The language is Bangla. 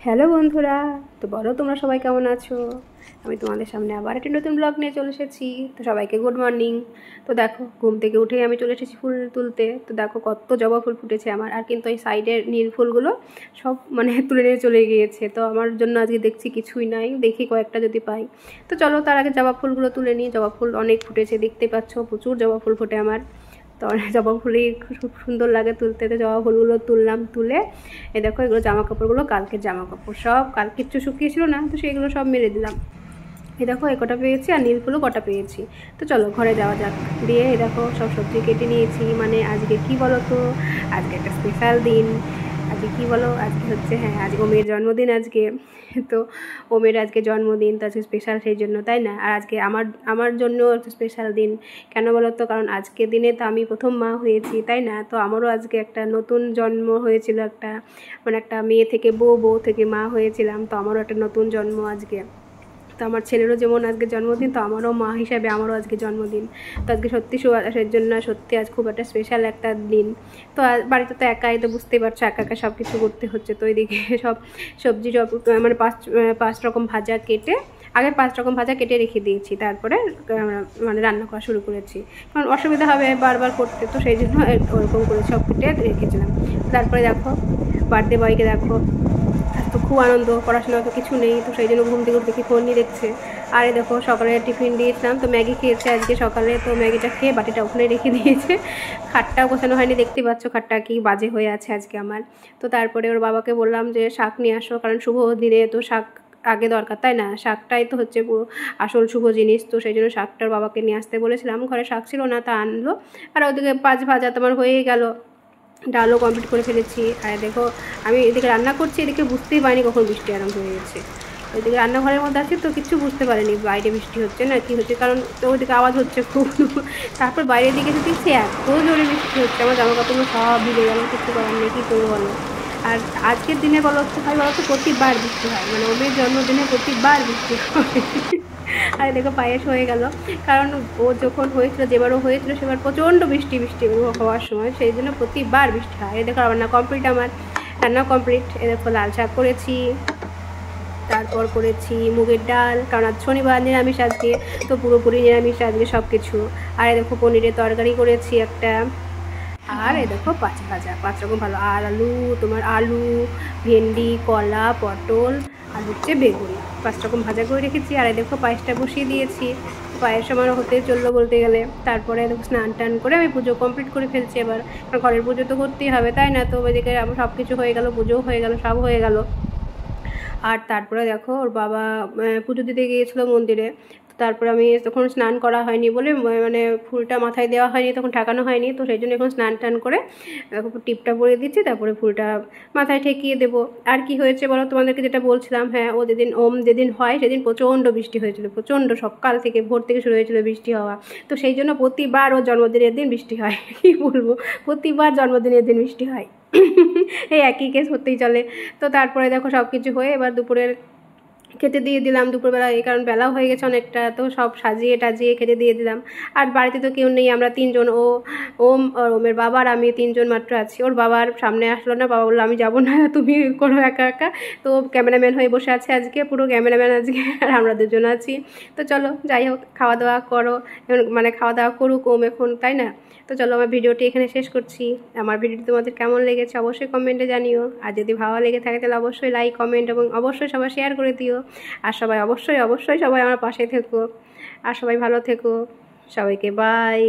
হ্যালো বন্ধুরা, তো বলো তোমরা সবাই কেমন আছো। আমি তোমাদের সামনে আবার একটি নতুন ব্লগ নিয়ে চলে এসেছি। তো সবাইকে গুড মর্নিং। তো দেখো, ঘুম থেকে উঠেই আমি চলে এসেছি ফুল তুলতে। তো দেখো কত জবা ফুল ফুটেছে আমার, আর কিন্তু এই সাইডের নীল ফুলগুলো সব তুলে নিয়ে চলে গিয়েছে। তো আমার জন্য আজকে দেখছি কিছুই নাই, দেখি কয়েকটা যদি পাই। তো চলো তার আগে জবা ফুলগুলো তুলে নিই। জবা ফুল অনেক ফুটেছে, দেখতে পাচ্ছ প্রচুর জবা ফুল ফুটে আমার। তো জবা ফুলই খুব সুন্দর লাগে তুলতে। তো জবা ফুলগুলো তুললাম, তুলে এই দেখো এগুলো জামা কাপড়গুলো, কালকের জামা কাপড় সব, কাল কিচ্ছু শুকিয়েছিল না, তো সেইগুলো সব মেরে দিলাম। এই দেখো এই কটা পেয়েছি, আর নীল ফুলও কটা পেয়েছি। তো চলো ঘরে যাওয়া যাক। দিয়ে এই দেখো সব সবজি কেটে নিয়েছি। আজকে কি বলো তো, আজকে একটা স্পেশাল দিন। আজকে কি বলো, আজকে হচ্ছে আজকে ওমের জন্মদিন আজকে। তো ওমের আজকে জন্মদিন, তো আজকে স্পেশাল সেই জন্য, তাই না? আর আজকে আমার আমার জন্য একটা স্পেশাল দিন। কেন বলো তো, কারণ আজকের দিনে তো আমি প্রথম মা হয়েছি, তাই না? তো আমারও আজকে একটা নতুন জন্ম হয়েছিল, একটা একটা মেয়ে থেকে বউ, বউ থেকে মা হয়েছিলাম। তো আমারও একটা নতুন জন্ম আজকে। তো আমার ছেলেরও যেমন আজকে জন্মদিন, তো আমারও মা হিসাবে আমারও আজকে জন্মদিন। তো আজকে সত্যি সুবাসের জন্য সত্যি আজ খুব একটা স্পেশাল একটা দিন। তো বাড়িতে তো একাই, তো বুঝতেই পারছো একা একা সব কিছু করতে হচ্ছে। তো এইদিকে সব সবজি সব পাঁচ রকম ভাজা কেটে, আগে 5 রকম ভাজা কেটে রেখে দিয়েছি, তারপরে রান্না করা শুরু করেছি। কারণ অসুবিধা হবে বারবার করতে, তো সেই জন্য ওরকম করে সব কেটে রেখেছিলাম। তারপরে দেখো বার্থডে বয়কে দেখো, তো খুব আনন্দ, পড়াশোনা তো কিছু নেই, তো সেই জন্য ঘুম থেকে দেখি ফোন নিয়ে দেখছে। আর এই দেখো সকালে টিফিন দিয়েছিলাম, তো ম্যাগি খেয়েছে আজকে সকালে। তো ম্যাগিটা খেয়ে বাটিটা ওখানে রেখে দিয়েছে। খাটটাও গোছানো হয়নি, দেখতে পাচ্ছ খাটটা কি বাজে হয়ে আছে আজকে আমার। তো তারপরে ওর বাবাকে বললাম যে শাক নিয়ে আসো, কারণ শুভ দিনে তো শাক আগে দরকার, তাই না? শাকটাই তো হচ্ছে পুরো আসল শুভ জিনিস। তো সেই জন্য শাকটার বাবাকে নিয়ে আসতে বলেছিলাম, ঘরে শাক ছিল না, তা আনলো। আর ওদিকে 5 ভাজা তোমার হয়েই গেল, ডালও কমপ্লিট করে ফেলেছি। আর দেখো আমি এদিকে রান্না করছি, এদিকে বুঝতেই পারিনি কখন বৃষ্টি আরম্ভ হয়ে গেছে। ওইদিকে রান্নাঘরের মধ্যে আছি, তো কিচ্ছু বুঝতে পারিনি বাইরে বৃষ্টি হচ্ছে না কি হচ্ছে, কারণ তো ওইদিকে আওয়াজ হচ্ছে খুব। তারপর বাইরের দিকে এসে দেখছি এত জোরে বৃষ্টি হচ্ছে, আমার জামা কাপড়গুলো সব ভিজে গেল, কিছু করার নেই, কী করবো বলো। আর আজকের দিনে বলো তো ভাই, বলো তো প্রতিবার বৃষ্টি হয়, ওদের জন্মদিনে প্রতিবার বৃষ্টি হয়। আর দেখো পায়েস হয়ে গেল, কারণ ও যখন হয়েছিল, যেবারও হয়েছিল সেবার প্রচণ্ড বৃষ্টি হওয়ার সময়, সেই জন্য প্রতিবার বৃষ্টি হয়। দেখো রান্না কমপ্লিট, আমার রান্না কমপ্লিট। এ দেখো লাল শাক করেছি, তারপর করেছি মুগের ডাল, কারণ আজ শনিবার নিরামিষ আজকে, তো পুরোপুরি নিরামিষ আজকে সব কিছু। আর দেখো পনিরের তরকারি করেছি একটা। আর এই দেখো 5 ভাজা, 5 রকম ভালো। আর আলু, ভেন্ডি, কলা, পটল, আর হচ্ছে বেগুন, 5 রকম ভাজা করে রেখেছি। আর এই দেখো পায়েসটা বসিয়ে দিয়েছি, পায়েস আমার হতে চললো বলতে গেলে। তারপরে দেখো স্নান টান করে আমি পুজো কমপ্লিট করে ফেলছি এবার, কারণ ঘরের পুজো তো করতেই হবে, তাই না? তো ওইদিকে আমার সব কিছু হয়ে গেল, পুজোও হয়ে গেল, সব হয়ে গেল। আর তারপরে দেখো ওর বাবা পুজো দিতে গিয়েছিলো মন্দিরে। তারপরে আমি তখন স্নান করা হয়নি বলে, ফুলটা মাথায় দেওয়া হয়নি, তখন ঠাকানো হয়নি, তো সেই জন্য এখন স্নান টান করে টিপটা পরিয়ে দিচ্ছি, তারপরে ফুলটা মাথায় ঠেকিয়ে দেবো। আর কি হয়েছে বলো তোমাদেরকে, যেটা বলছিলাম, ও যেদিন হয় সেদিন প্রচণ্ড বৃষ্টি হয়েছিল, প্রচণ্ড সকাল থেকে ভোর থেকে শুরু হয়েছিল বৃষ্টি হওয়া। তো সেই জন্য প্রতিবার ওর জন্মদিনের দিন বৃষ্টি হয়। কী বলবো, প্রতিবার জন্মদিনের দিন বৃষ্টি হয়। এই একই কেস হতেই চলে। তো তারপরে দেখো সব কিছু হয়ে এবার দুপুরের খেতে দিয়ে দিলাম, দুপুরবেলা, এই কারণ বেলাও হয়ে গেছে অনেকটা, তো সব সাজিয়ে টাজিয়ে খেতে দিয়ে দিলাম। আর বাড়িতে তো কেউ নেই, আমরা 3 জন, ওমের বাবা আর আমি 3 জন মাত্র আছি। ওর বাবার সামনে আসলো না, বাবা বললো আমি যাবো না, তুমি করো একা একা। তো ক্যামেরাম্যান হয়ে বসে আছে আজকে, পুরো ক্যামেরাম্যান আজকে, আর আমরা 2 জন আছি। তো চলো যাই হোক, খাওয়া দাওয়া করো, খাওয়া দাওয়া করুক ওম এখন, তাই না? তো চলো আমার ভিডিওটি এখানে শেষ করছি। আমার ভিডিওটি তোমাদের কেমন লেগেছে অবশ্যই কমেন্টে জানিও। আর যদি ভালো লেগে থাকে তাহলে অবশ্যই লাইক, কমেন্ট এবং অবশ্যই সবাই শেয়ার করে দিও। আর সবাই অবশ্যই সবাই আমার পাশে থেকো, আর সবাই ভালো থেকো। সবাইকে বাই।